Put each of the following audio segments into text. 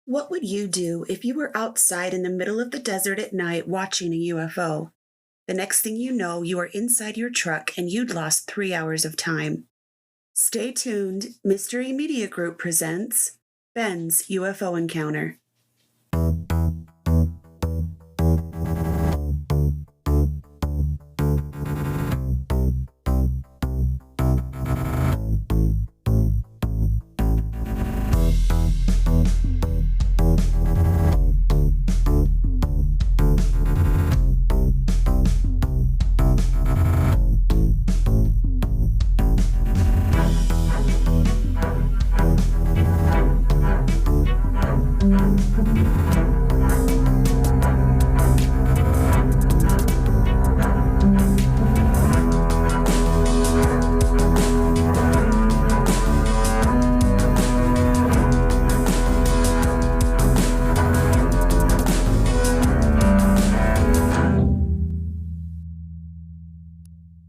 What would you do if you were outside in the middle of the desert at night watching a UFO? The next thing you know, you are inside your truck and you'd lost 3 hours of time. Stay tuned. Mystery Media Group presents Ben's UFO Encounter.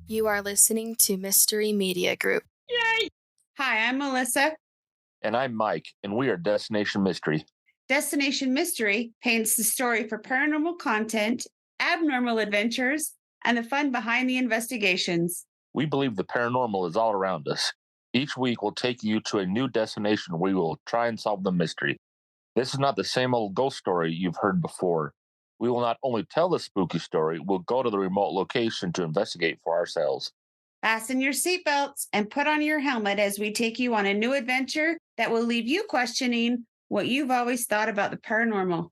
You are listening to Mystery Media Group. Yay! Hi, I'm Melissa. And I'm Mike, and we are Destination Mystery. Destination Mystery paints the story for paranormal content, abnormal adventures, and the fun behind the investigations. We believe the paranormal is all around us. Each week we'll take you to a new destination where we will try and solve the mystery. This is not the same old ghost story you've heard before. We will not only tell the spooky story, we'll go to the remote location to investigate for ourselves. Fasten your seatbelts and put on your helmet as we take you on a new adventure that will leave you questioning what you've always thought about the paranormal.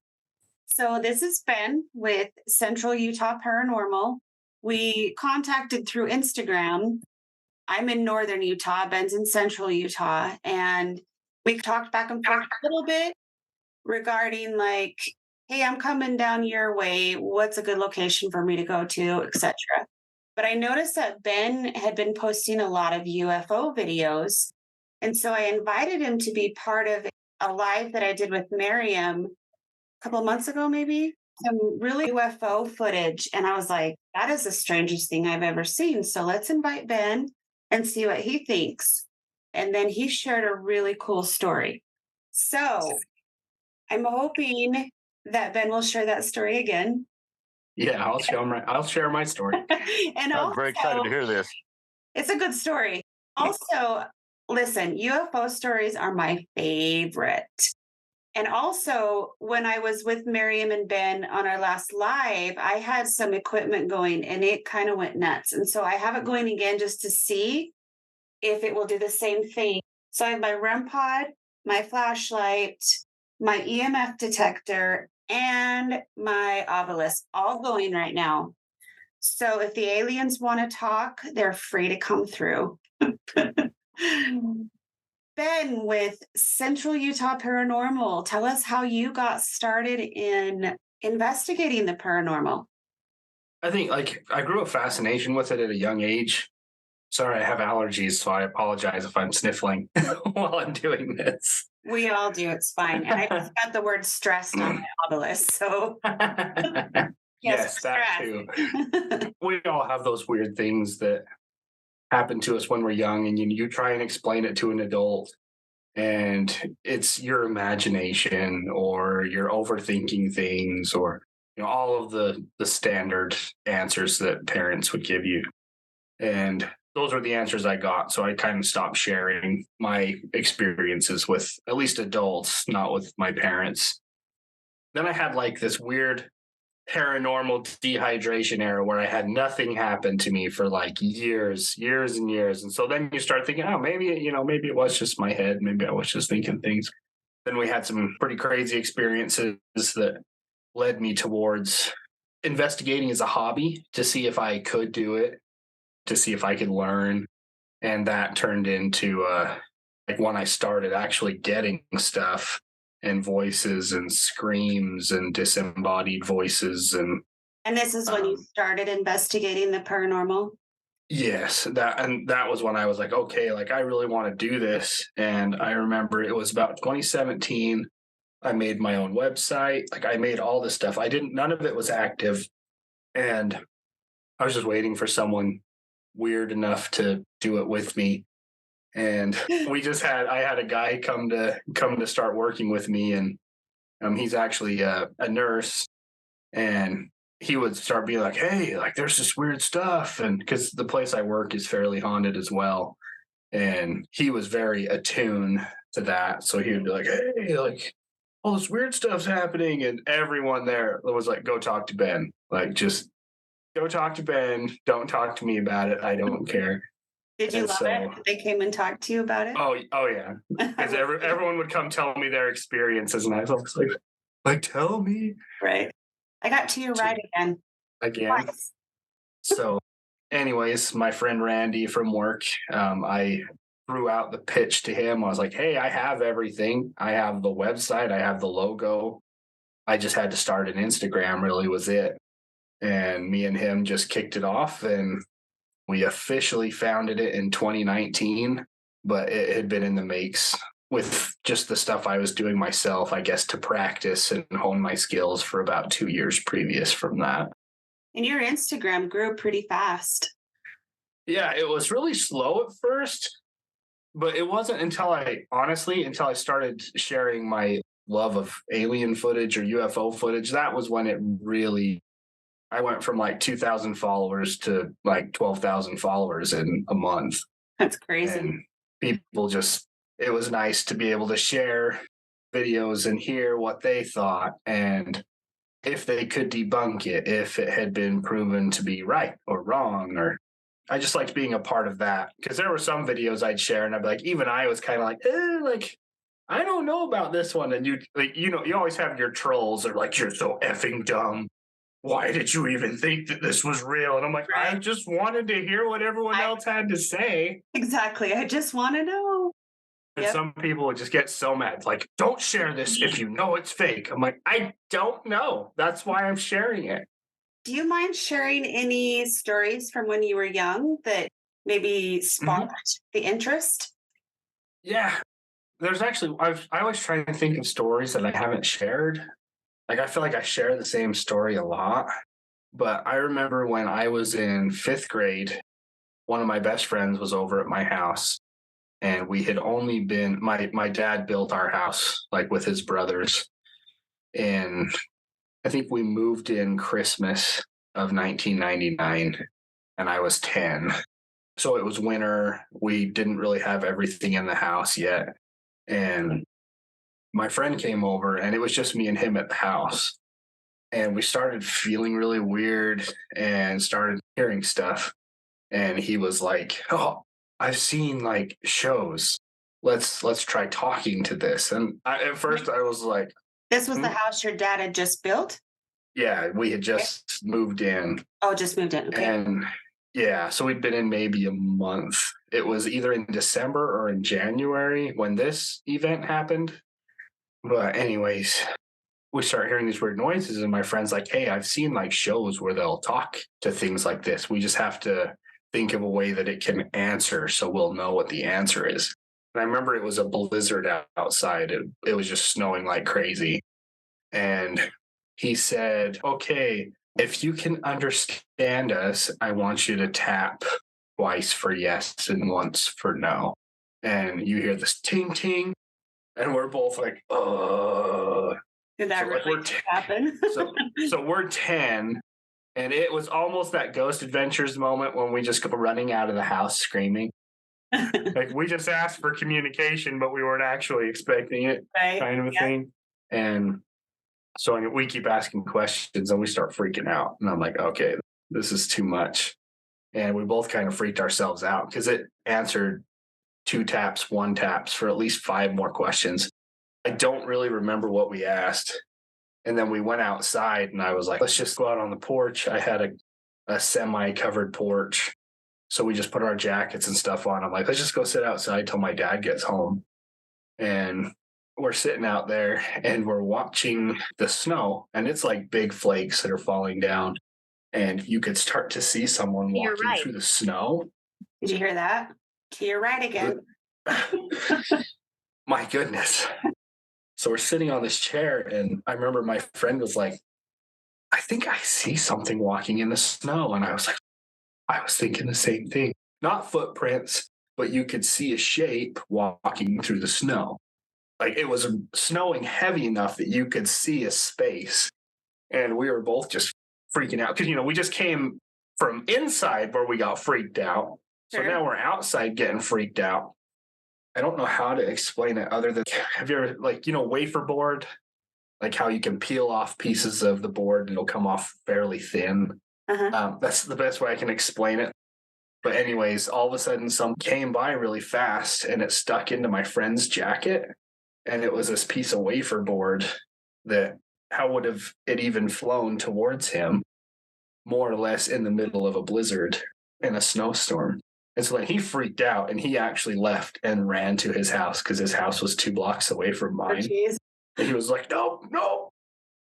So this is Ben with Central Utah Paranormal. We contacted through Instagram. I'm in northern Utah, Ben's in central Utah, and we talked back and forth a little bit regarding like, hey, I'm coming down your way. What's a good location for me to go to, etc. But I noticed that Ben had been posting a lot of UFO videos. And so I invited him to be part of a live that I did with Miriam a couple of months ago, maybe. Some really UFO footage. And I was like, that is the strangest thing I've ever seen. So let's invite Ben and see what he thinks. And then he shared a really cool story. So I'm hoping that Ben will share that story again. Yeah, I'll share my story. And I'm very excited to hear this. It's a good story. Also, listen, UFO stories are my favorite. And also, when I was with Miriam and Ben on our last live, I had some equipment going and it kind of went nuts. And so I have it going again just to see if it will do the same thing. So I have my REM pod, my flashlight, my EMF detector, and my obelisk all going right now. So if the aliens want to talk, they're free to come through. Ben with Central Utah Paranormal, tell us how you got started in investigating the paranormal. I think I grew a fascination with it at a young age. Sorry, I have allergies, so I apologize if I'm sniffling while I'm doing this. We all do. It's fine. And I just got the word stressed on my obelisk. So yes, that too. We all have those weird things that happen to us when we're young, and you try and explain it to an adult, and it's your imagination or you're overthinking things, or all of the standard answers that parents would give you. And those are the answers I got. So I kind of stopped sharing my experiences with at least adults, not with my parents. Then I had like this weird paranormal dehydration era where I had nothing happen to me for like years and years. And so then you start thinking, oh, maybe it was just my head. Maybe I was just thinking things. Then we had some pretty crazy experiences that led me towards investigating as a hobby to see if I could do it, to see if I could learn. And that turned into like when I started actually getting stuff and voices and screams and disembodied voices. And this is when you started investigating the paranormal? Yes, that was when I was like, okay, like I really want to do this. And I remember it was about 2017. I made my own website. Like I made all this stuff. None of it was active. And I was just waiting for someone weird enough to do it with me. And I had a guy come to start working with me, and He's actually a nurse, and he would start being like, "Hey, like there's this weird stuff," and because the place I work is fairly haunted as well, and he was very attuned to that, so he would be like, "Hey, like all this weird stuff's happening," and everyone there was like, "Go talk to Ben. Like just go talk to Ben. Don't talk to me about it. I don't care." Did you And love so, it? They came and talked to you about it? oh yeah, because everyone would come tell me their experiences, and I was like tell me Right. I got to your right again. again. Twice. So, anyways, my friend Randy from work, I threw out the pitch to him. I was like, "Hey, I have everything. I have the website. I have the logo. I just had to start an Instagram. Really, was it?" And me and him just kicked it off, and we officially founded it in 2019. But it had been in the makes with just the stuff I was doing myself, I guess, to practice and hone my skills for about 2 years previous from that. And your Instagram grew pretty fast. Yeah, it was really slow at first, but it wasn't until until I started sharing my love of alien footage or UFO footage. That was when it really, I went from like 2,000 followers to like 12,000 followers in a month. That's crazy. And people just, it was nice to be able to share videos and hear what they thought. And if they could debunk it, if it had been proven to be right or wrong, or I just liked being a part of that because there were some videos I'd share and I'd be like, even I was kind of like, I don't know about this one. And you, like, you always have your trolls that are like, "You're so effing dumb. Why did you even think that this was real?" And I'm like, Right. I just wanted to hear what everyone else had to say. Exactly. I just want to know. And Yep. some people would just get so mad, like, "Don't share this if you know it's fake." I'm like, I don't know. That's why I'm sharing it. Do you mind sharing any stories from when you were young that maybe sparked the interest? Yeah. There's actually, I always try to think of stories that I haven't shared. Like, I feel like I share the same story a lot. But I remember when I was in fifth grade, one of my best friends was over at my house, and we had only been, my dad built our house like with his brothers, and I think we moved in Christmas of 1999, and I was 10. So it was winter. We didn't really have everything in the house yet. And my friend came over, and it was just me and him at the house. And we started feeling really weird and started hearing stuff. And he was like, "Oh, I've seen like shows. Let's try talking to this." And at first I was like, This was the house your dad had just built? yeah, we had just moved in. Oh, just moved in. Okay. And yeah, so we'd been in maybe a month. It was either in December or in January when this event happened. But anyways, we start hearing these weird noises, and my friend's like, "Hey, I've seen like shows where they'll talk to things like this. We just have to think of a way that it can answer so we'll know what the answer is." And I remember it was a blizzard outside. It was just snowing like crazy. And he said, "Okay, if you can understand us, I want you to tap twice for yes and once for no." And you hear this ting ting, and we're both like, Did that So, like, really happen? so we're 10, and it was almost that Ghost Adventures moment when we just go running out of the house screaming. Like, we just asked for communication, but we weren't actually expecting it, Right. kind of a thing. And so we keep asking questions, and we start freaking out. And I'm like, okay, this is too much. And we both kind of freaked ourselves out because it answered 2 taps, 1 taps for at least 5 more questions. I don't really remember what we asked. And then we went outside, and I was like, "Let's just go out on the porch." I had a semi-covered porch. So we just put our jackets and stuff on. I'm like, "Let's just go sit outside till my dad gets home." And we're sitting out there, and we're watching the snow, and it's like big flakes that are falling down. And you could start to see someone You're walking right. through the snow. Did you hear that? To your right again. My goodness. So we're sitting on this chair, and I remember my friend was like, "I think I see something walking in the snow." And I was like, I was thinking the same thing. Not footprints, but you could see a shape walking through the snow. like it was snowing heavy enough that you could see a space. And we were both just freaking out because, we just came from inside where we got freaked out. So now we're outside getting freaked out. I don't know how to explain it other than, have you ever, wafer board? Like how you can peel off pieces of the board and it'll come off fairly thin. That's the best way I can explain it. But anyways, all of a sudden, some came by really fast and it stuck into my friend's jacket. And it was this piece of wafer board that, how would have it even flown towards him, more or less in the middle of a blizzard in a snowstorm. And so then he freaked out and he actually left and ran to his house because his house was 2 blocks away from mine. And he was like, no.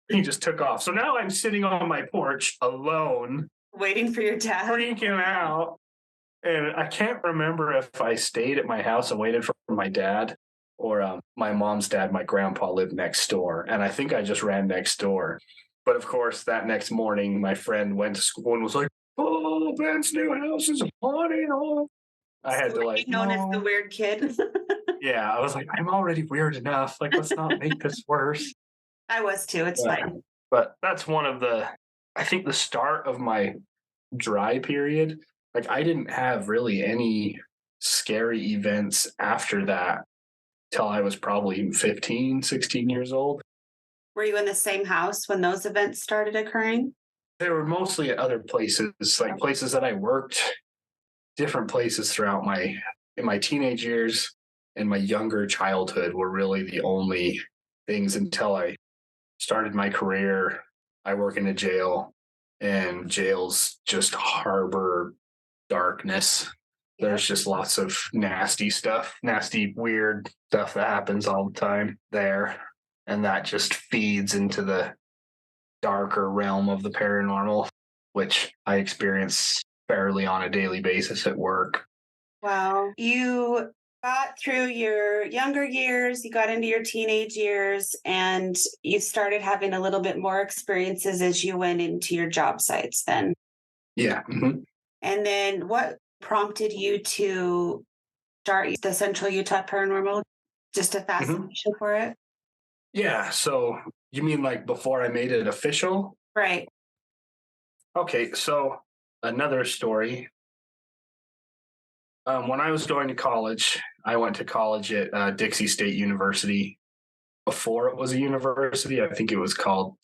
He just took off. So now I'm sitting on my porch alone, waiting for your dad, freaking out. And I can't remember if I stayed at my house and waited for my dad or my mom's dad, my grandpa, lived next door. And I think I just ran next door. But of course, that next morning, my friend went to school and was like, oh, Ben's new house is haunted. I had to known as the weird kid. Yeah, I was like, I'm already weird enough. Like, let's not make this worse. I was too. It's fine. But that's one of I think the start of my dry period. Like, I didn't have really any scary events after that till I was probably 15, 16 years old. Were you in the same house when those events started occurring? They were mostly at other places, like places that I worked, different places throughout in my teenage years and my younger childhood were really the only things until I started my career. I work in a jail, and jails just harbor darkness. There's just lots of nasty, weird stuff that happens all the time there. And that just feeds into the darker realm of the paranormal, which I experience fairly on a daily basis at work. Wow. You got through your younger years, you got into your teenage years, and you started having a little bit more experiences as you went into your job sites then. Yeah. Mm-hmm. And then what prompted you to start the Central Utah Paranormal? Just a fascination for it? Yeah. So you mean like before I made it official? Right. Okay. So another story. When I was going to college, I went to college at Dixie State University. Before it was a university, I think it was called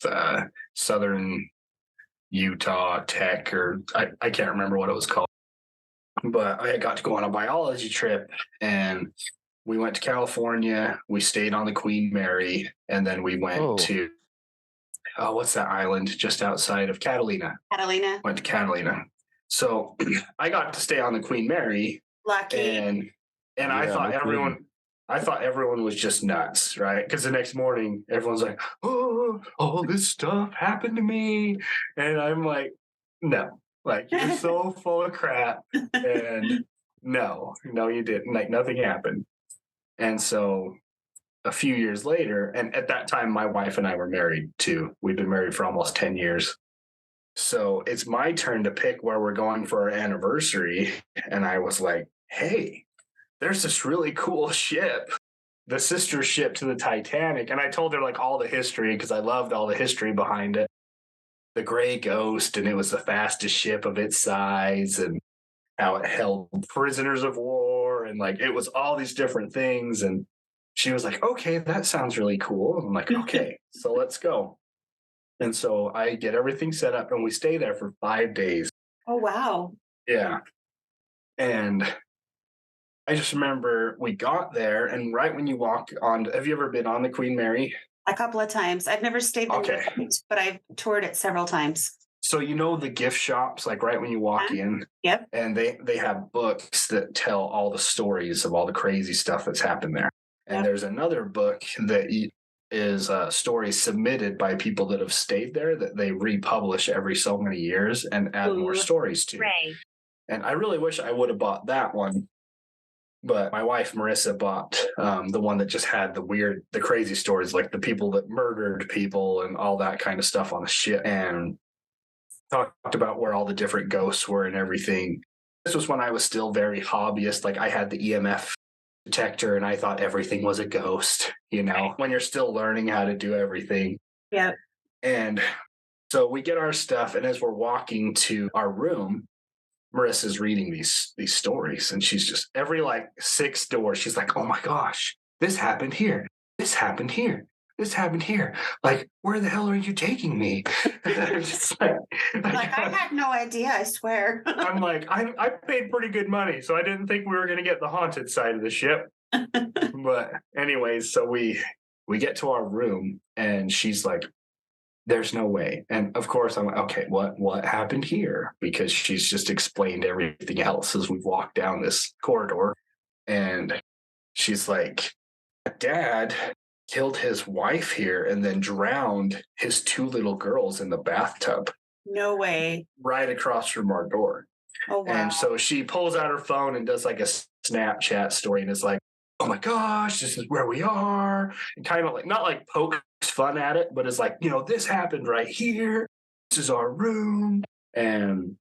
Southern Utah Tech, or I can't remember what it was called. But I got to go on a biology trip, and we went to California. We stayed on the Queen Mary, and then we went to what's that island just outside of Catalina? Catalina. Went to Catalina. So I got to stay on the Queen Mary. Lucky. And I thought everyone was just nuts, right? Because the next morning, everyone's like, "Oh, all this stuff happened to me," and I'm like, "No, like you're so full of crap." And no, you didn't. Like nothing happened. And so a few years later, and at that time, my wife and I were married too. We've been married for almost 10 years. So it's my turn to pick where we're going for our anniversary. And I was like, hey, there's this really cool ship, the sister ship to the Titanic. And I told her like all the history because I loved all the history behind it. The Gray Ghost, and it was the fastest ship of its size, and how it held prisoners of war. And like, it was all these different things. And she was like, okay, that sounds really cool. I'm like, okay, so let's go. And so I get everything set up and we stay there for 5 days. Oh, wow. Yeah. And I just remember we got there, and right when you walk on, have you ever been on the Queen Mary? A couple of times. I've never stayed there, but I've toured it several times. So you know the gift shops, like right when you walk in? Yep. And they have books that tell all the stories of all the crazy stuff that's happened there. And there's another book that is stories submitted by people that have stayed there that they republish every so many years and add more stories to. Right. And I really wish I would have bought that one. But my wife, Marissa, bought the one that just had the crazy stories, like the people that murdered people and all that kind of stuff on the ship, and talked about where all the different ghosts were and everything. This was when I was still very hobbyist. Like I had the EMF detector, and I thought everything was a ghost, when you're still learning how to do everything. Yeah. And so we get our stuff, and as we're walking to our room, Marissa's reading these stories, and she's just every like 6 doors, she's like, "Oh my gosh, this happened here. This happened here. This happened here. Like, where the hell are you taking me?" I'm just like I had no idea, I swear. I'm like, I paid pretty good money, so I didn't think we were going to get the haunted side of the ship. But anyways, so we get to our room, and she's like, "There's no way." And of course, I'm like, "Okay, what happened here?" Because she's just explained everything else as we've walked down this corridor, and she's like, "Dad killed his wife here and then drowned his 2 little girls in the bathtub No way. right across from our door." Oh, wow. And so she pulls out her phone and does like a Snapchat story and is like, "Oh my gosh, this is where we are." And kind of like, not like pokes fun at it, but it's like, "This happened right here. This is our room." And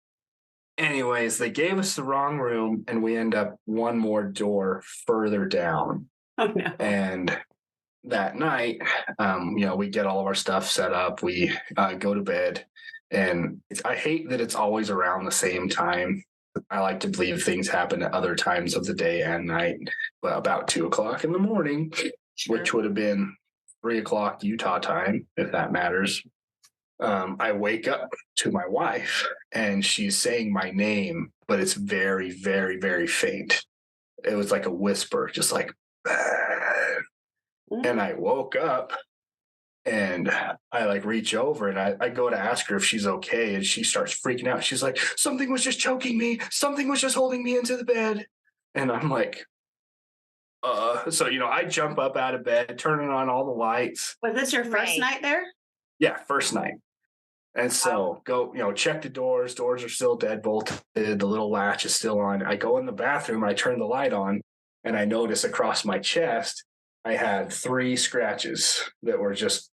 anyways, they gave us the wrong room, and we end up one more door further down. Oh, no. And that night, we get all of our stuff set up. We go to bed, and I hate that it's always around the same time. I like to believe things happen at other times of the day and night, but about 2:00 in the morning, Sure. which would have been 3:00 Utah time, if that matters. I wake up to my wife, and she's saying my name, but it's very, very, very faint. It was like a whisper, just like, and I woke up, and I like reach over, and I go to ask her if she's okay, and she starts freaking out. She's like, "Something was just choking me. Something was just holding me into the bed." And I'm like, so, I jump up out of bed, turning on all the lights. Was this your first night there? Yeah, first night. And so go, check the doors. Doors are still dead bolted. The little latch is still on. I go in the bathroom, I turn the light on, and I notice across my chest, I had 3 scratches that were just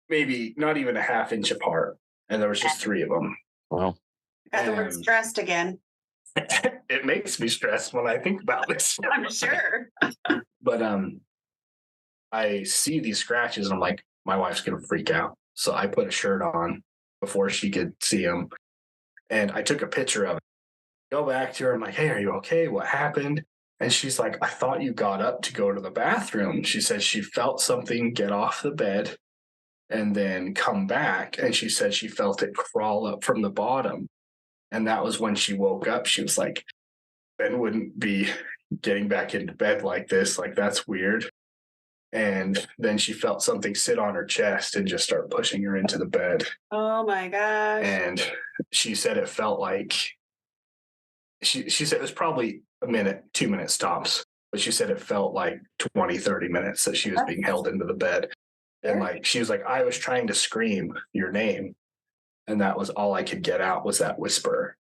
maybe not even a half inch apart. And there was just 3 of them. Wow. Got the word stressed again. It makes me stressed when I think about this. I'm sure. But I see these scratches, and I'm like, my wife's going to freak out. So I put a shirt on before she could see them. And I took a picture of it. Go back to her. I'm like, "Hey, are you okay? What happened?" And she's like, "I thought you got up to go to the bathroom." She said she felt something get off the bed and then come back. And she said she felt it crawl up from the bottom. And that was when she woke up. She was like, "Ben wouldn't be getting back into bed like this. Like, that's weird." And then she felt something sit on her chest and just start pushing her into the bed. Oh my gosh. And she said it felt like, she said it was probably a minute, 2-minute stops, but she said it felt like 20, 30 minutes that she was being held into the bed. And like, she was like, "I was trying to scream your name, and that was all I could get out was that whisper."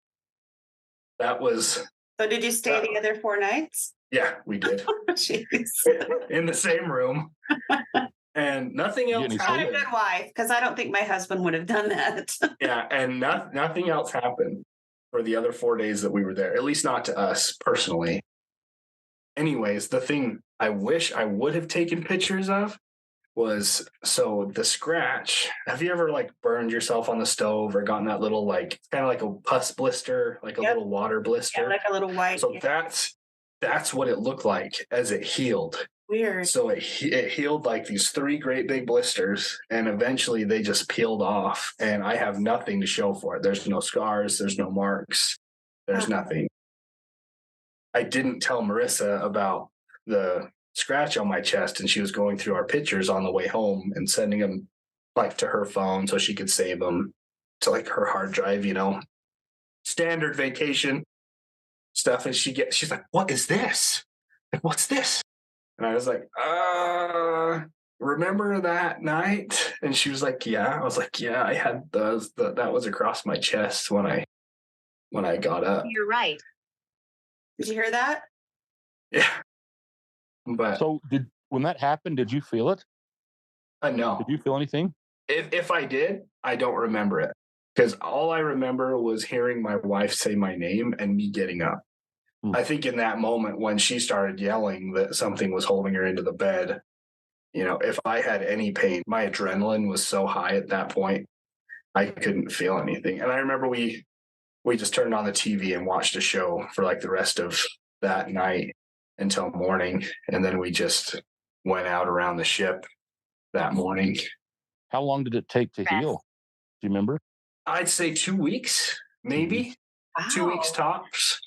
That was. So did you stay the other 4 nights? Yeah, we did. Jeez. In the same room. And nothing else Not a happened. good wife, because I don't think my husband would have done that. Yeah, and nothing else happened for the other 4 days that we were there, at least not to us personally. Anyways, the thing I wish I would have taken pictures of was, so the scratch. Have you ever like burned yourself on the stove or gotten that little, like, kind of like a pus blister, like a little water blister? Yeah, like a little white. So that's what it looked like as it healed. Weird. So it healed like these 3 great big blisters, and eventually they just peeled off, and I have nothing to show for it. There's no scars, there's no marks, there's nothing. I didn't tell Marissa about the scratch on my chest, and she was going through our pictures on the way home and sending them like to her phone so she could save them to like her hard drive, standard vacation stuff. And she's like, "What is this? Like, what's this?" And I was like, "Remember that night?" And she was like, "Yeah." I was like, "Yeah, I had those. That was across my chest when I got up." You're right. Did you hear that? Yeah. But So when that happened, did you feel it? no. Did you feel anything? If I did, I don't remember it, because all I remember was hearing my wife say my name and me getting up. I think in that moment when she started yelling that something was holding her into the bed, if I had any pain, my adrenaline was so high at that point, I couldn't feel anything. And I remember we just turned on the TV and watched a show for like the rest of that night until morning. And then we just went out around the ship that morning. How long did it take to heal? Do you remember? I'd say 2 weeks, maybe. Wow. 2 weeks tops.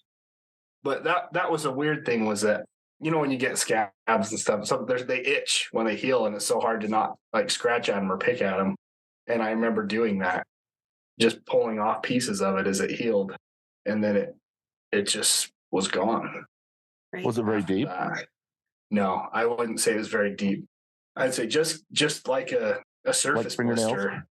But that was a weird thing, was that, when you get scabs and stuff, they itch when they heal, and it's so hard to not like scratch at them or pick at them. And I remember doing that, just pulling off pieces of it as it healed, and then it just was gone. Was it very deep? No, I wouldn't say it was very deep. I'd say just like a surface blister.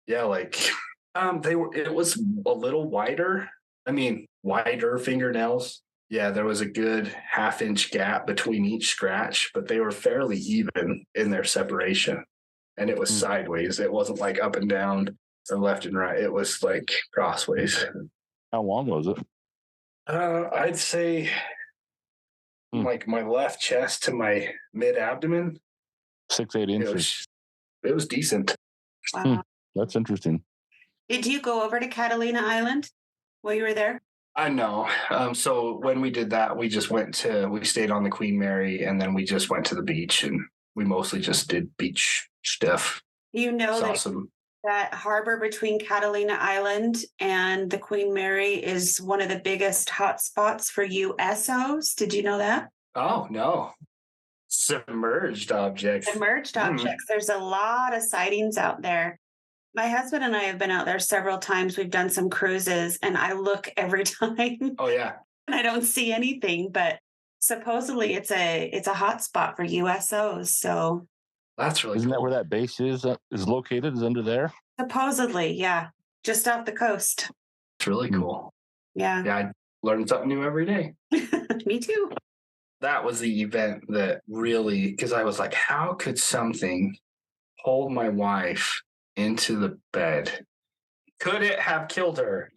Yeah, it was a little wider. I mean, wider fingernails. Yeah, there was a good half-inch gap between each scratch, but they were fairly even in their separation. And it was sideways. It wasn't like up and down or left and right. It was like crossways. How long was it? I'd say like my left chest to my mid-abdomen. 6-8 inches. It was decent. Wow. That's interesting. Did you go over to Catalina Island while you were there? I know. So when we did that, we stayed on the Queen Mary, and then we just went to the beach, and we mostly just did beach stuff. You know that harbor between Catalina Island and the Queen Mary is one of the biggest hot spots for USOs. Did you know that? Oh, no. Submerged objects. There's a lot of sightings out there. My husband and I have been out there several times. We've done some cruises, and I look every time. Oh, yeah. And I don't see anything, but supposedly it's a hot spot for USOs. So that's really Isn't cool. that where that base is located? Is under there? Supposedly, yeah. Just off the coast. It's really cool. Yeah. Yeah, I learn something new every day. Me too. That was the event that really, because I was like, how could something hold my wife into the bed? Could it have killed her?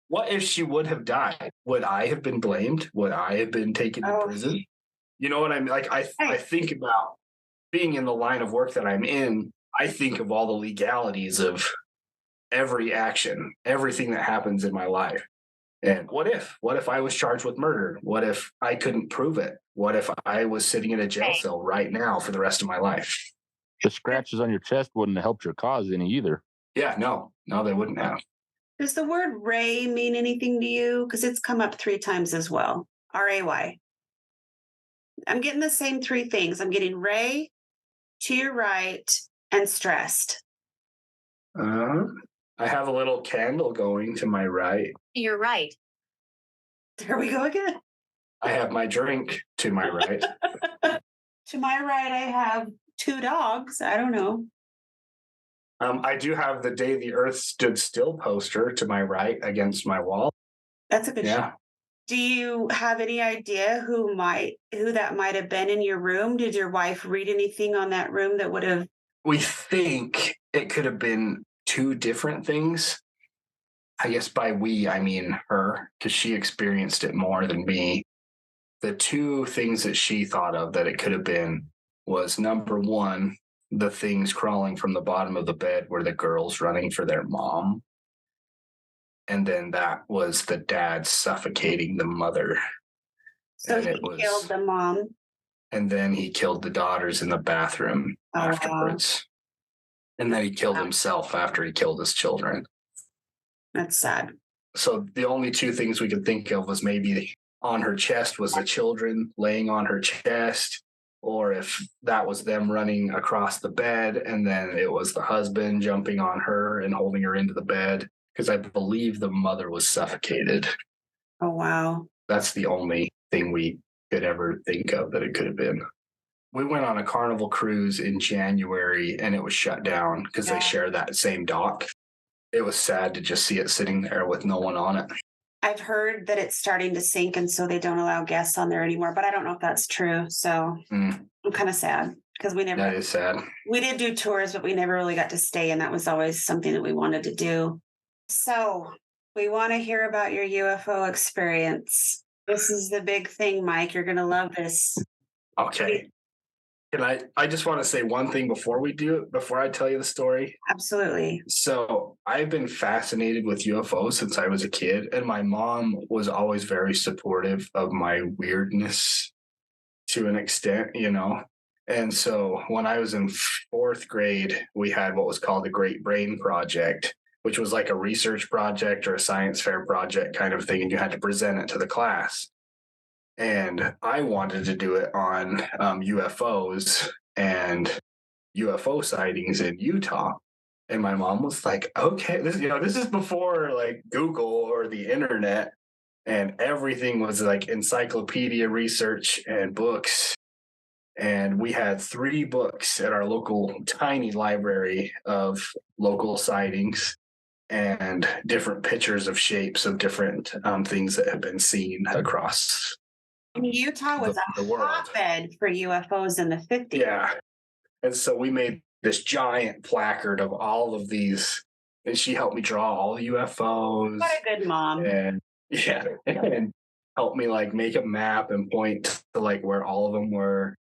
What if she would have died? Would I have been blamed? Would I have been taken to prison? You know what I mean? Like I think about being in the line of work that I'm in. I think of all the legalities of every action, everything that happens in my life. And what if I was charged with murder? What if I couldn't prove it? What if I was sitting in a jail cell right now for the rest of my life? The scratches on your chest wouldn't have helped your cause any either. Yeah, no, they wouldn't have. Does the word Ray mean anything to you? Because it's come up 3 times as well. RAY. I'm getting the same 3 things. I'm getting Ray, to your right, and stressed. I have a little candle going to my right. You're right. There we go again. I have my drink to my right. To my right, I have 2 dogs. I don't know. I do have the Day the Earth Stood Still poster to my right against my wall. That's a good shot. Do you have any idea who that might have been in your room? Did your wife read anything on that room that would have? We think it could have been 2 different things. I guess by we, I mean her, because she experienced it more than me. The 2 things that she thought of that it could have been was, number 1, the things crawling from the bottom of the bed were the girls running for their mom. And then that was the dad suffocating the mother. So he killed the mom. And then he killed the daughters in the bathroom afterwards. Wow. And then he killed himself after he killed his children. That's sad. So the only 2 things we could think of was maybe on her chest was the children laying on her chest, or if that was them running across the bed, and then it was the husband jumping on her and holding her into the bed, because I believe the mother was suffocated. Oh, wow. That's the only thing we could ever think of that it could have been. We went on a Carnival cruise in January, and it was shut down because they share that same dock. It was sad to just see it sitting there with no one on it. I've heard that it's starting to sink, and so they don't allow guests on there anymore, but I don't know if that's true. So I'm kind of sad because That is sad. We did do tours, but we never really got to stay, and that was always something that we wanted to do. So We want to hear about your UFO experience. This is the big thing, Mike. You're going to love this. Okay. And I just want to say one thing before I tell you the story. Absolutely. So I've been fascinated with UFOs since I was a kid, and my mom was always very supportive of my weirdness to an extent, And so when I was in fourth grade, we had what was called the Great Brain Project, which was like a research project or a science fair project kind of thing, and you had to present it to the class. And I wanted to do it on UFOs and UFO sightings in Utah. And my mom was like, okay, this is before like Google or the internet, and everything was like encyclopedia research and books. And we had 3 books at our local tiny library of local sightings and different pictures of shapes of different things that have been seen across And Utah was the a world. hotbed for UFOs in the 50s. Yeah. And so we made this giant placard of all of these, and she helped me draw all the UFOs. What a good mom. And yeah, and helped me like make a map and point to like where all of them were.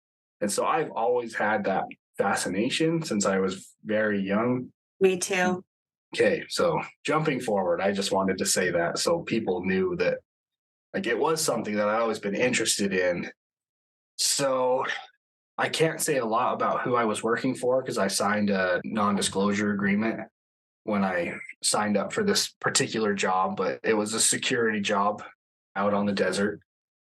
And so I've always had that fascination since I was very young. Me too. Okay, so jumping forward, I just wanted to say that so people knew that like it was something that I've always been interested in. So I can't say a lot about who I was working for because I signed a non-disclosure agreement when I signed up for this particular job, but it was a security job out on the desert,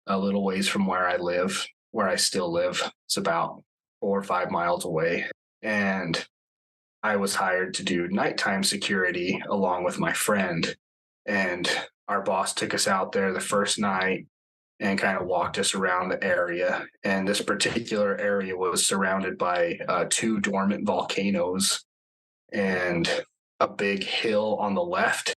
a little ways from where I still live. It's about 4 or 5 miles away. And I was hired to do nighttime security along with my friend. And our boss took us out there the first night and kind of walked us around the area. And this particular area was surrounded by 2 dormant volcanoes and a big hill on the left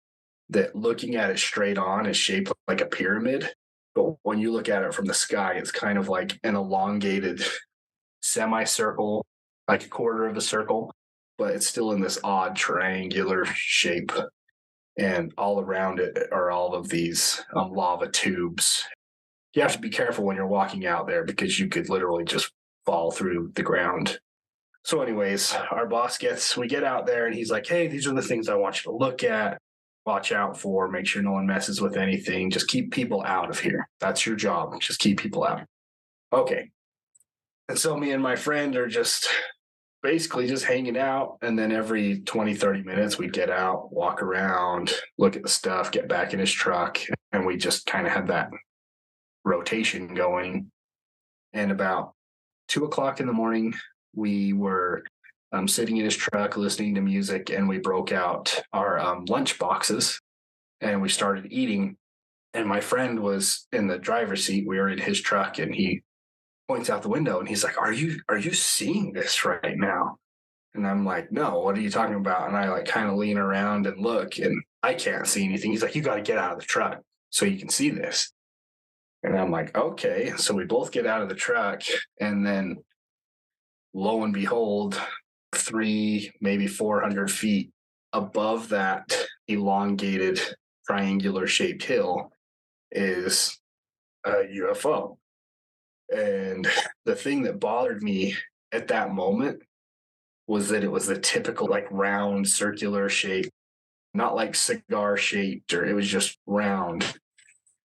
that, looking at it straight on, is shaped like a pyramid. But when you look at it from the sky, it's kind of like an elongated semicircle, like a quarter of a circle, but it's still in this odd triangular shape. And all around it are all of these lava tubes. You have to be careful when you're walking out there because you could literally just fall through the ground. So anyways, we get out there and he's like, hey, these are the things I want you to look at, watch out for, make sure no one messes with anything. Just keep people out of here. That's your job. Just keep people out. Okay. And so me and my friend are just basically just hanging out. And then every 20, 30 minutes, we'd get out, walk around, look at the stuff, get back in his truck. And we just kind of had that rotation going. And about 2:00 in the morning, we were sitting in his truck listening to music, and we broke out our lunch boxes and we started eating. And my friend was in the driver's seat. We were in his truck, and he points out the window and he's like, are you seeing this right now? And I'm like, no, what are you talking about? And I like kind of lean around and look, and I can't see anything. He's like, you got to get out of the truck so you can see this. And I'm like, okay. So we both get out of the truck, and then lo and behold, 300, maybe 400 feet above that elongated triangular shaped hill is a UFO. And the thing that bothered me at that moment was that it was the typical like round circular shape, not like cigar shaped, or it was just round.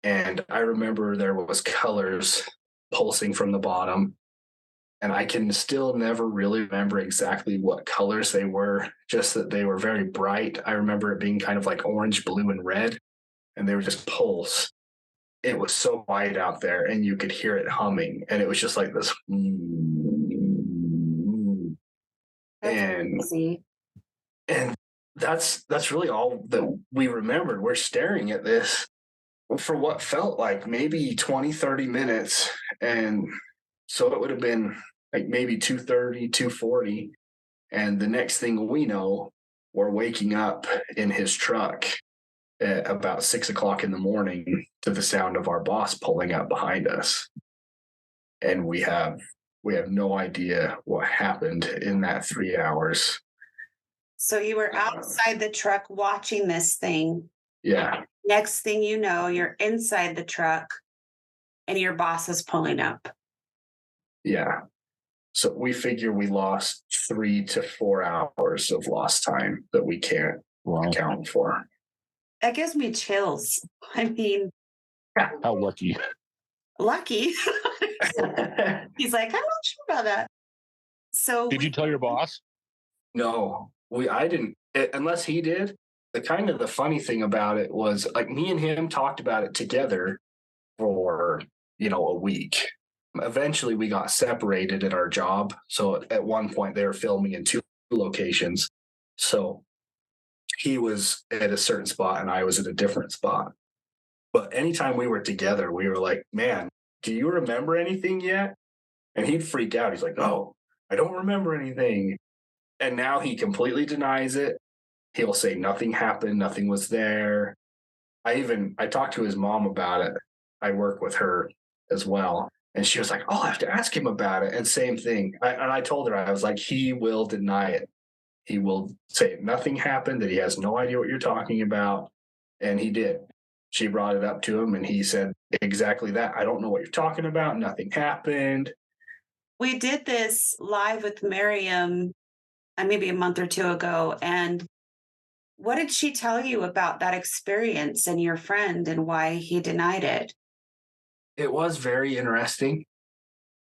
And I remember there was colors pulsing from the bottom. And I can still never really remember exactly what colors they were, just that they were very bright. I remember it being kind of like orange, blue, and red, and they were just pulse. It was so quiet out there, and you could hear it humming, and it was just like this. And that's really all that we remembered. We're staring at this for what felt like maybe 20, 30 minutes. And so it would have been like maybe 2:30, 2:40. And the next thing we know, we're waking up in his truck at about 6:00 in the morning to the sound of our boss pulling up behind us. And we have no idea what happened in that 3 hours. So you were outside the truck watching this thing. Yeah. Next thing you know, you're inside the truck and your boss is pulling up. Yeah. So we figure we lost 3 to 4 hours of lost time that we can't account for. That gives me chills. I mean, How lucky. lucky. He's like, I'm not sure about that. So Did you tell your boss? No, I didn't, unless he did. The funny thing about it was like me and him talked about it together for, a week. Eventually we got separated at our job. So at one point they were filming in 2 locations. So he was at a certain spot and I was at a different spot. But anytime we were together, we were like, man, do you remember anything yet? And he'd freak out. He's like, oh, I don't remember anything. And now he completely denies it. He'll say nothing happened, nothing was there. I talked to his mom about it. I work with her as well. And she was like, I'll have to ask him about it. And same thing. I told her, I was like, he will deny it. He will say nothing happened, that he has no idea what you're talking about. And he did. She brought it up to him and he said exactly that. I don't know what you're talking about. Nothing happened. we did this live with Miriam maybe a month or two ago. And what did she tell you about that experience and your friend and why he denied it? It was very interesting.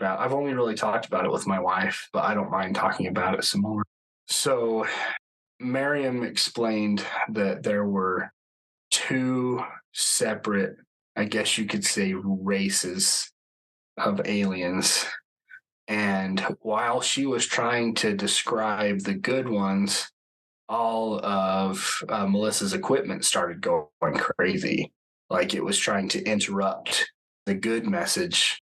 I've only really talked about it with my wife, but I don't mind talking about it some more. So Miriam explained that there were 2 separate, I guess you could say, races of aliens. And while she was trying to describe the good ones, all of Melissa's equipment started going crazy. Like it was trying to interrupt the good message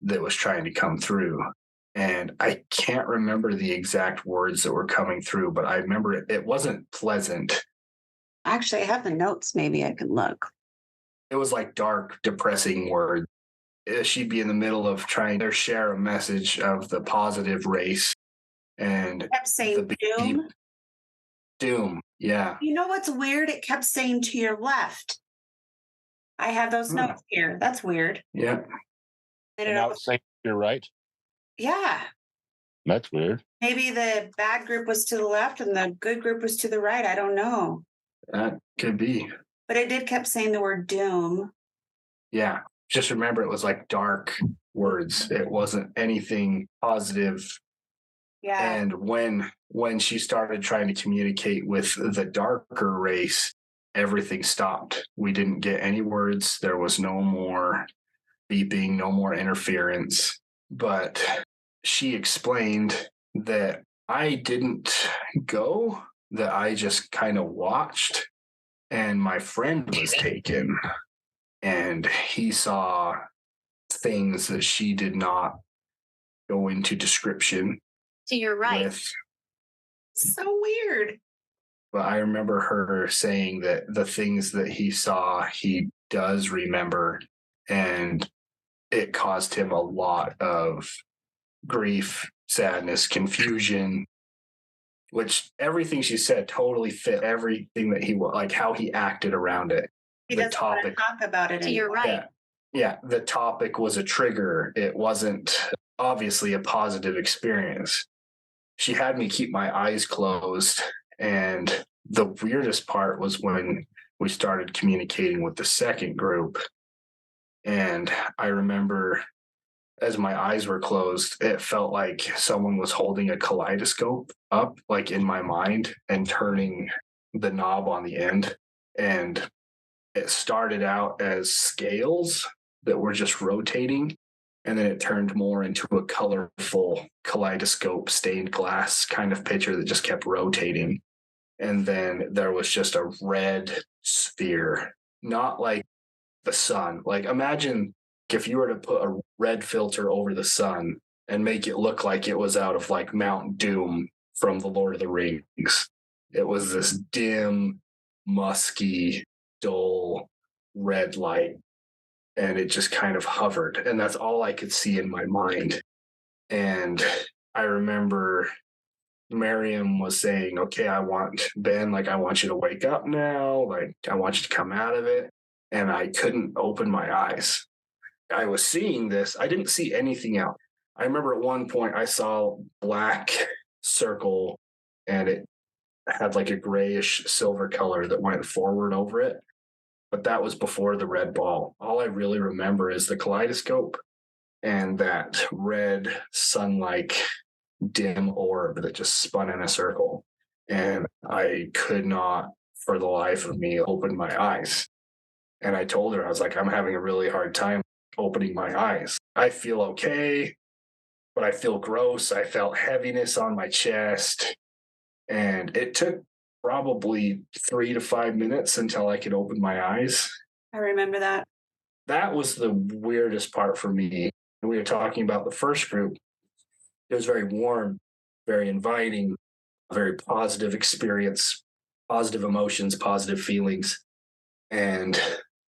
that was trying to come through. And I can't remember the exact words that were coming through, but I remember it wasn't pleasant. Actually, I have the notes. Maybe I can look. It was like dark, depressing words. She'd be in the middle of trying to share a message of the positive race, and Kept saying doom. Doom. Yeah. You know what's weird? It kept saying to your left. I have those notes here. That's weird. Yeah. And now it's saying you're right. Yeah. That's weird. Maybe the bad group was to the left and the good group was to the right. I don't know. That could be. But it did kept saying the word doom. Yeah. Just remember it was like dark words. It wasn't anything positive. Yeah. And when she started trying to communicate with the darker race, everything stopped. We didn't get any words. There was no more beeping, no more interference. But she explained that I didn't go, that I just kind of watched, and my friend was taken, and he saw things that she did not go into description. To your right. So weird. But I remember her saying that the things that he saw, he does remember, and it caused him a lot of grief, sadness, confusion, which everything she said totally fit everything that he was, like how he acted around it. He doesn't want to talk about it. To your right. Yeah, the topic was a trigger. It wasn't obviously a positive experience. She had me keep my eyes closed. And the weirdest part was when we started communicating with the second group. And I remember as my eyes were closed, it felt like someone was holding a kaleidoscope up, like in my mind, and turning the knob on the end. And it started out as scales that were just rotating. And then it turned more into a colorful kaleidoscope stained glass kind of picture that just kept rotating. And then there was just a red sphere, not like the sun. Like imagine if you were to put a red filter over the sun and make it look like it was out of like Mount Doom from the Lord of the Rings. It was this dim, musky, dull red light. And it just kind of hovered. And that's all I could see in my mind. And I remember Miriam was saying, okay, I want Ben, like, I want you to wake up now. Like, I want you to come out of it. And I couldn't open my eyes. I was seeing this. I didn't see anything else. I remember at one point I saw black circle and it had like a grayish silver color that went forward over it. But that was before the red ball. All I really remember is the kaleidoscope and that red sun-like dim orb that just spun in a circle. And I could not, for the life of me, open my eyes. And I told her, I was like, I'm having a really hard time opening my eyes. I feel okay, but I feel gross. I felt heaviness on my chest. And it took probably 3 to 5 minutes until I could open my eyes. I remember that. That was the weirdest part for me. We were talking about the first group. It was very warm, very inviting, very positive experience, positive emotions, positive feelings. And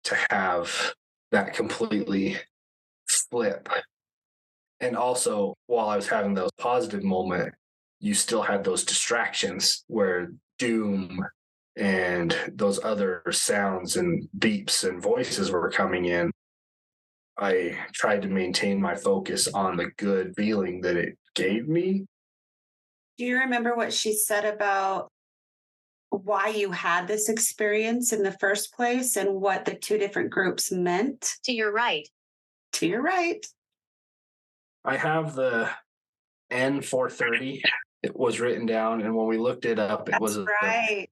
to have that completely flip. And also, while I was having those positive moments, you still had those distractions where doom and those other sounds and beeps and voices were coming in. I tried to maintain my focus on the good feeling that it gave me. Do you remember what she said about why you had this experience in the first place and what the two different groups meant? To your right. To your right. I have the N430. It was written down, and when we looked it up, it was right.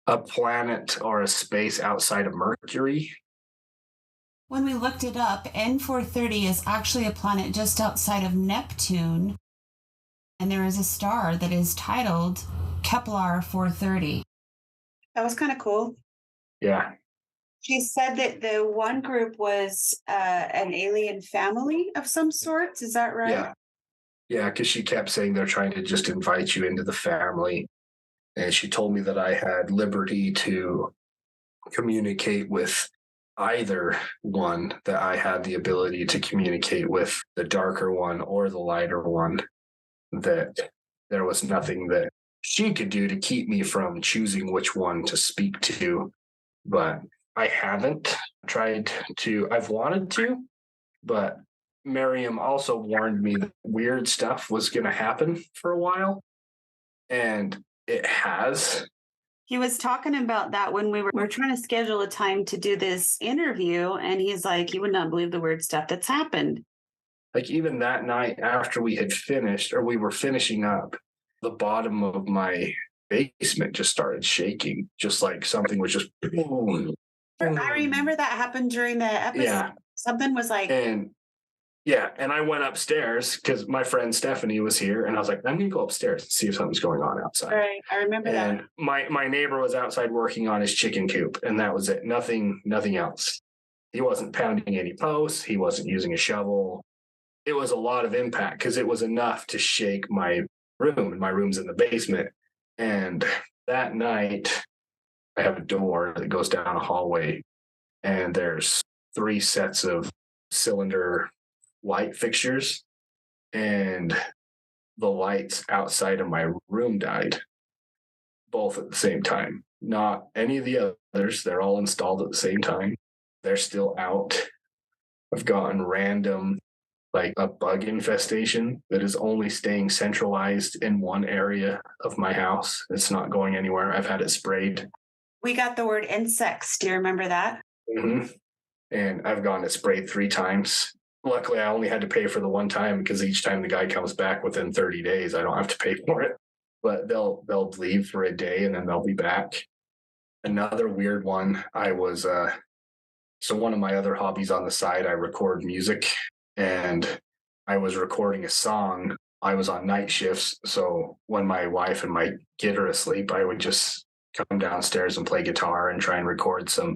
a planet or a space outside of Mercury. When we looked it up, N430 is actually a planet just outside of Neptune, and there is a star that is titled Kepler 430. That was kind of cool. Yeah. She said that the one group was an alien family of some sorts. Is that right? Yeah. Yeah, because she kept saying they're trying to just invite you into the family. And she told me that I had liberty to communicate with either one, that I had the ability to communicate with the darker one or the lighter one, that there was nothing that she could do to keep me from choosing which one to speak to. But I haven't tried to. I've wanted to, but Miriam also warned me that weird stuff was going to happen for a while, and it has. He was talking about that when we were trying to schedule a time to do this interview, and he's like, you would not believe the weird stuff that's happened. Like, even that night after we had finished, or we were finishing up, the bottom of my basement just started shaking, just like something was just boom. I remember that happened during the episode. Yeah. Something was like, And I went upstairs because my friend Stephanie was here, and I was like, I'm gonna go upstairs and see if something's going on outside. Right, I remember that. And my neighbor was outside working on his chicken coop, and that was it. Nothing else. He wasn't pounding any posts. He wasn't using a shovel. It was a lot of impact because it was enough to shake my room, and my room's in the basement. And that night, I have a door that goes down a hallway, and there's 3 sets of cylinder light fixtures, and the lights outside of my room died, both at the same time. Not any of the others. They're all installed at the same time. They're still out. I've gotten random, like a bug infestation that is only staying centralized in one area of my house. It's not going anywhere. I've had it sprayed. We got the word insects. Do you remember that? Mm-hmm. And I've gotten it sprayed 3 times. Luckily, I only had to pay for the one time because each time the guy comes back within 30 days, I don't have to pay for it. But they'll leave for a day and then they'll be back. Another weird one, I was so one of my other hobbies on the side, I record music, and I was recording a song. I was on night shifts, so when my wife and my kid are asleep, I would just come downstairs and play guitar and try and record some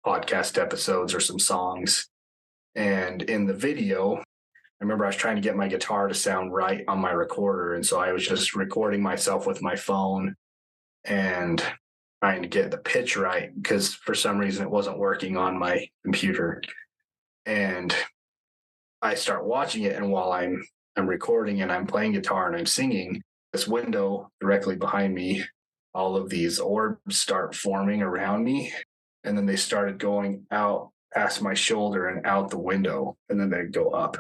podcast episodes or some songs. And in the video, I remember I was trying to get my guitar to sound right on my recorder. And so I was just recording myself with my phone and trying to get the pitch right because for some reason it wasn't working on my computer. And I start watching it, and while I'm recording and I'm playing guitar and I'm singing, this window directly behind me, all of these orbs start forming around me. And then they started going out past my shoulder and out the window. And then they go up.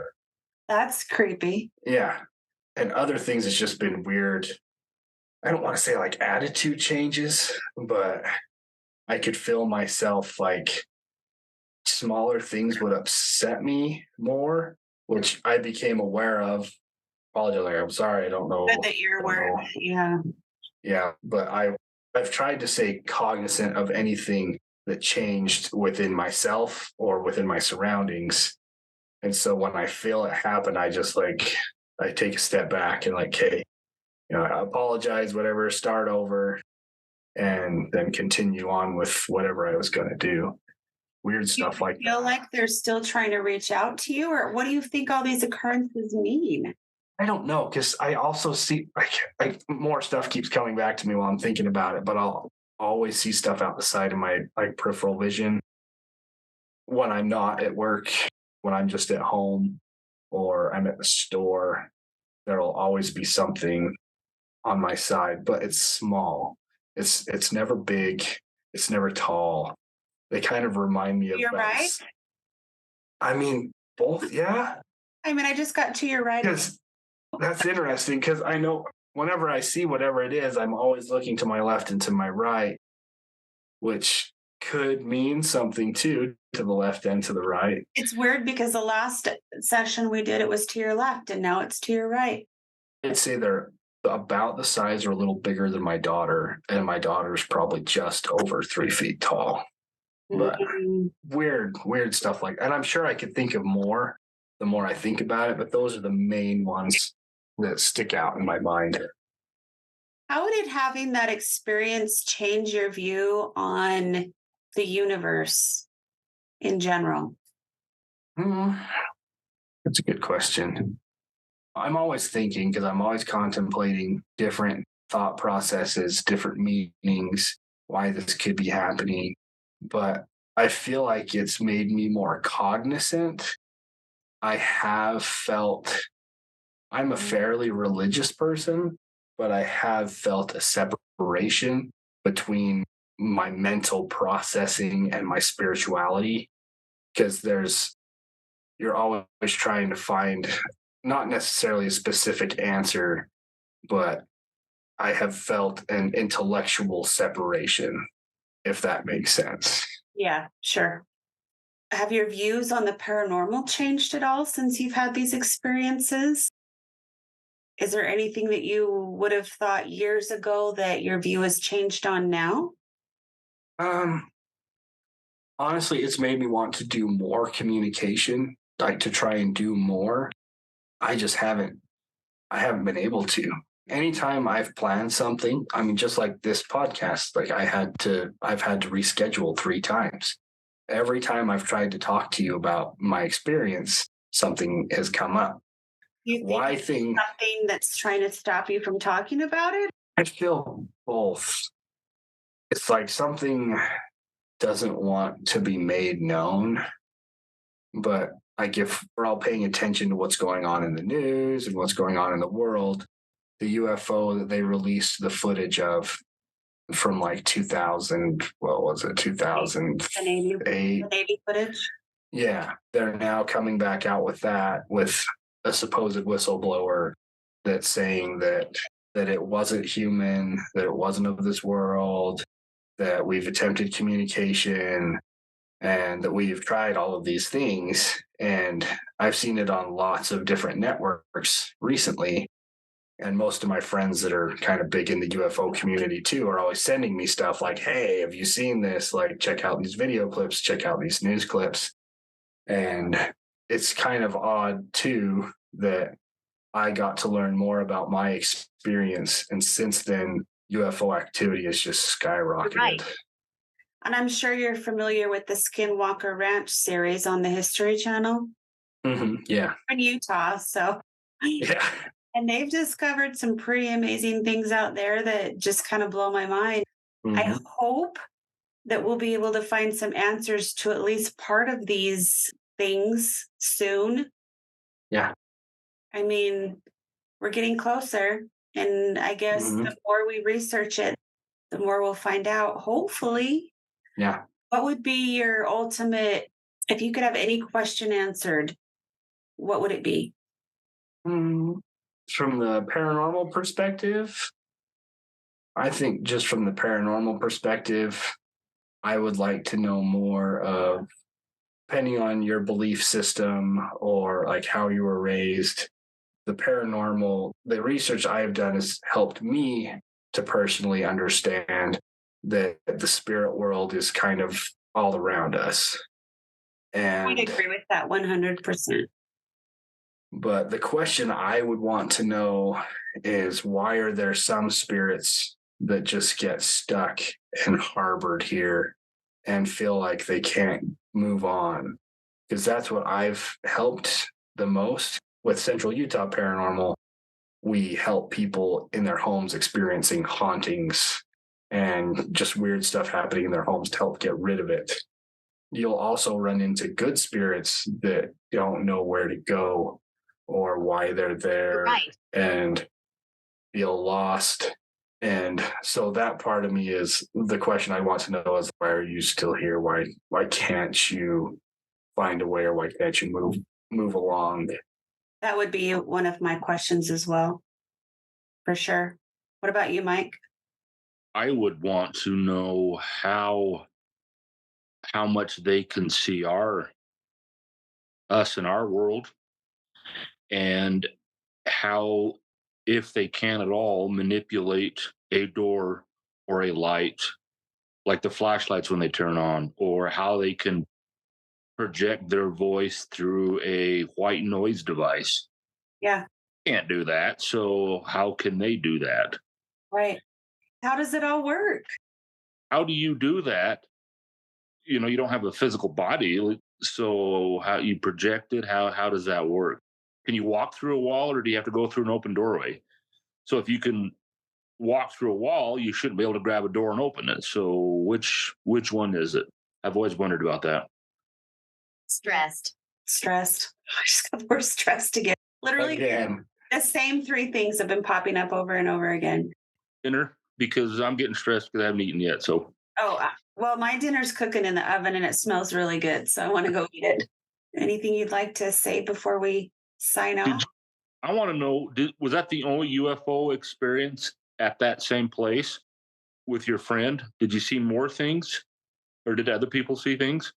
That's creepy. Yeah. And other things, it's just been weird. I don't want to say like attitude changes, but I could feel myself like smaller things would upset me more, which I became aware of. Apologize, I'm sorry, I don't know. Good that you're aware. Yeah. Yeah, but I've tried to stay cognizant of anything that changed within myself or within my surroundings. And so when I feel it happen, I just like I take a step back and like, hey, I apologize, whatever, start over, and then continue on with whatever I was going to do. Weird stuff like that. Feel like they're still trying to reach out to you, or what do you think all these occurrences mean? I don't know, because I also see like more stuff keeps coming back to me while I'm thinking about it, but I'll always see stuff out the side of my like peripheral vision when I'm not at work, when I'm just at home or I'm at the store. There'll always be something on my side, but it's small. It's never big. It's never tall. They kind of remind me of. You're right. I mean, both, yeah. I mean, I just got to your right. Because that's interesting, because I know whenever I see whatever it is, I'm always looking to my left and to my right, which could mean something too, to the left and to the right. It's weird because the last session we did, it was to your left, and now it's to your right. I'd say they're about the size or a little bigger than my daughter, and my daughter's probably just over 3 feet tall. But weird stuff like that. And I'm sure I could think of more the more I think about it, but those are the main ones that stick out in my mind. How did having that experience change your view on the universe in general? That's a good question. I'm always thinking, because I'm always contemplating different thought processes, different meanings, why this could be happening. But I feel like it's made me more cognizant. I have felt, I'm a fairly religious person, but I have felt a separation between my mental processing and my spirituality, because you're always trying to find not necessarily a specific answer, but I have felt an intellectual separation, if that makes sense. Yeah, sure. Have your views on the paranormal changed at all since you've had these experiences? Is there anything that you would have thought years ago that your view has changed on now? Honestly, it's made me want to do more communication, like to try and do more. I haven't been able to. Anytime I've planned something, I mean, just like this podcast, like I've had to reschedule 3 times. Every time I've tried to talk to you about my experience, something has come up. You think something that's trying to stop you from talking about it? I feel both. It's like something doesn't want to be made known, but like if we're all paying attention to what's going on in the news and what's going on in the world, the UFO that they released the footage of from like 2000, what was it, 2008? The Navy footage? Yeah, they're now coming back out with that, with a supposed whistleblower that's saying that it wasn't human, that it wasn't of this world, that we've attempted communication, and that we've tried all of these things. And I've seen it on lots of different networks recently. And most of my friends that are kind of big in the UFO community too are always sending me stuff like, hey, have you seen this? Like, check out these video clips, check out these news clips. And it's kind of odd too that I got to learn more about my experience. And since then, UFO activity has just skyrocketed. Right. And I'm sure you're familiar with the Skinwalker Ranch series on the History Channel. Mm-hmm, yeah. In Utah, so. Yeah. And they've discovered some pretty amazing things out there that just kind of blow my mind. Mm-hmm. I hope that we'll be able to find some answers to at least part of these things soon. Yeah. I mean, we're getting closer. And I guess the more we research it, the more we'll find out, hopefully. Yeah. What would be your ultimate, if you could have any question answered, what would it be? From the paranormal perspective, I think just from the paranormal perspective, I would like to know more of, depending on your belief system or like how you were raised, the paranormal, the research I have done has helped me to personally understand that the spirit world is kind of all around us. And I'd agree with that 100%. but the question I would want to know is, why are there some spirits that just get stuck and harbored here and feel like they can't move on? Because that's what I've helped the most with Central Utah Paranormal. We help people in their homes experiencing hauntings and just weird stuff happening in their homes to help get rid of it. You'll also run into good spirits that don't know where to go or why they're there, Right. and feel lost. And so that part of me is the question I want to know is, why are you still here? Why can't you find a way, or why can't you move along? That would be one of my questions as well, for sure. What about you, Mike? I would want to know how much they can see us in our world, and how, if they can at all, manipulate a door or a light, like the flashlights when they turn on, or how they can project their voice through a white noise device. Yeah, Can't do that. So how can they do that? right. How does it all work? How do you do that? You don't have a physical body. So how you project it, how does that work? Can you walk through a wall, or do you have to go through an open doorway? So if you can walk through a wall, you shouldn't be able to grab a door and open it. So which one is it? I've always wondered about that. Stressed. I just got more stressed again. Literally, Again. the same three things have been popping up over and over again. Dinner, because I'm getting stressed because I haven't eaten yet. So Well, my dinner's cooking in the oven and it smells really good, so I want to go eat it. Anything you'd like to say before we sign off? I want to know, was that the only UFO experience at that same place with your friend? Did you see more things, or did other people see things?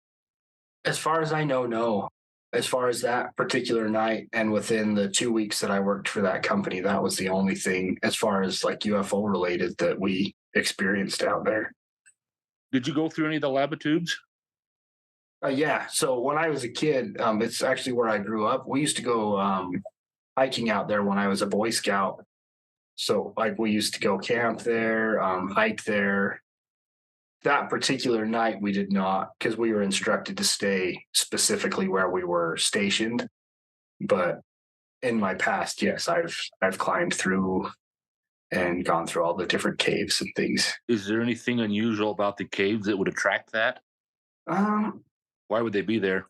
As far as I know, no. As far as that particular night, and within the 2 weeks that I worked for that company, that was the only thing as far as like UFO related that we experienced out there. Did you go through any of the labotubes? Yeah. So when I was a kid, it's actually where I grew up. We used to go hiking out there when I was a Boy Scout. So like we used to go camp there, hike there. That particular night we did not, because we were instructed to stay specifically where we were stationed. But in my past, yes, I've climbed through and gone through all the different caves and things. Is there anything unusual about the caves that would attract that? Why would they be there?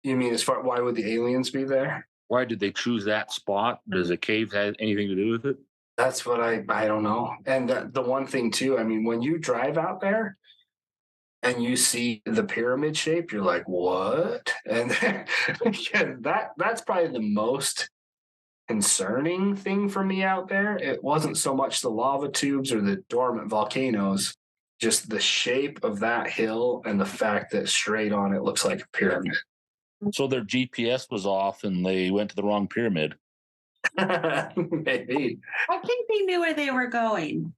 You mean as far, why would the aliens be there? Why did they choose that spot? Does the cave have anything to do with it? That's what I don't know. And the one thing too, I mean, when you drive out there and you see the pyramid shape, you're like, what? And yeah, that's probably the most concerning thing for me out there. It wasn't so much the lava tubes or the dormant volcanoes, just the shape of that hill and the fact that straight on it looks like a pyramid. So their GPS was off and they went to the wrong pyramid. Maybe. I think they knew where they were going.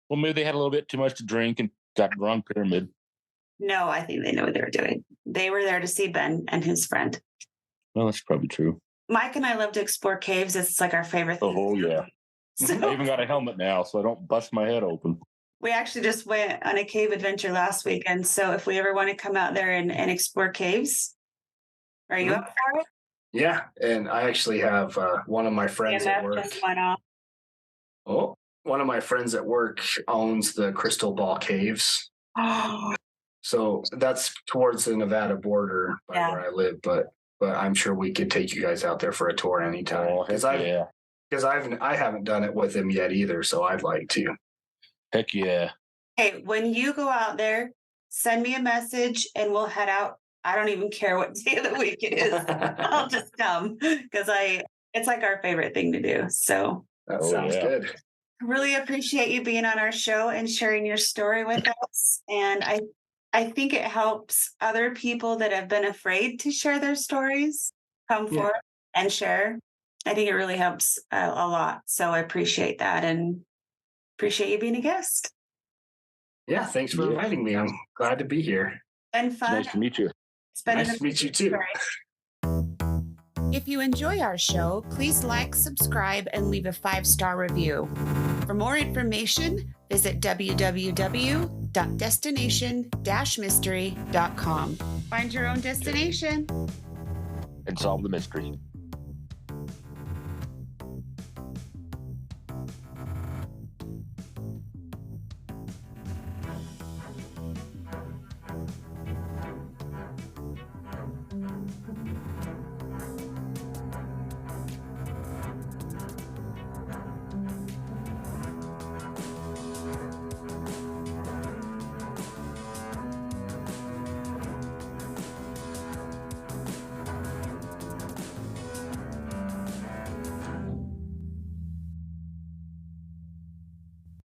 Well, maybe they had a little bit too much to drink and got the wrong pyramid. No, I think they know what they were doing. They were there to see Ben and his friend. Well, that's probably true. Mike and I love to explore caves. It's like our favorite thing. Oh, yeah. So I even got a helmet now, so I don't bust my head open. we actually just went on a cave adventure last weekend. So if we ever want to come out there and explore caves, are you up for it? Yeah, and I actually have one of my friends at work. Just went off. Oh, one of my friends at work owns the Crystal Ball Caves. Oh, So that's towards the Nevada border by where I live, but I'm sure we could take you guys out there for a tour anytime. Oh, Because heck yeah. Because I haven't done it with him yet either, so I'd like to. Heck yeah. Hey, when you go out there, send me a message and we'll head out. I don't even care what day of the week it is. I'll just come because it's like our favorite thing to do. So that sounds good. Really appreciate you being on our show and sharing your story with us. And I think it helps other people that have been afraid to share their stories come forward and share. I think it really helps a lot. So I appreciate that and appreciate you being a guest. Yeah, thanks for inviting me. I'm glad to be here. Been fun. Nice to meet you. Nice to meet you too. If you enjoy our show, please like, subscribe, and leave a 5-star review. For more information, visit www.destination-mystery.com. Find your own destination And solve the mystery.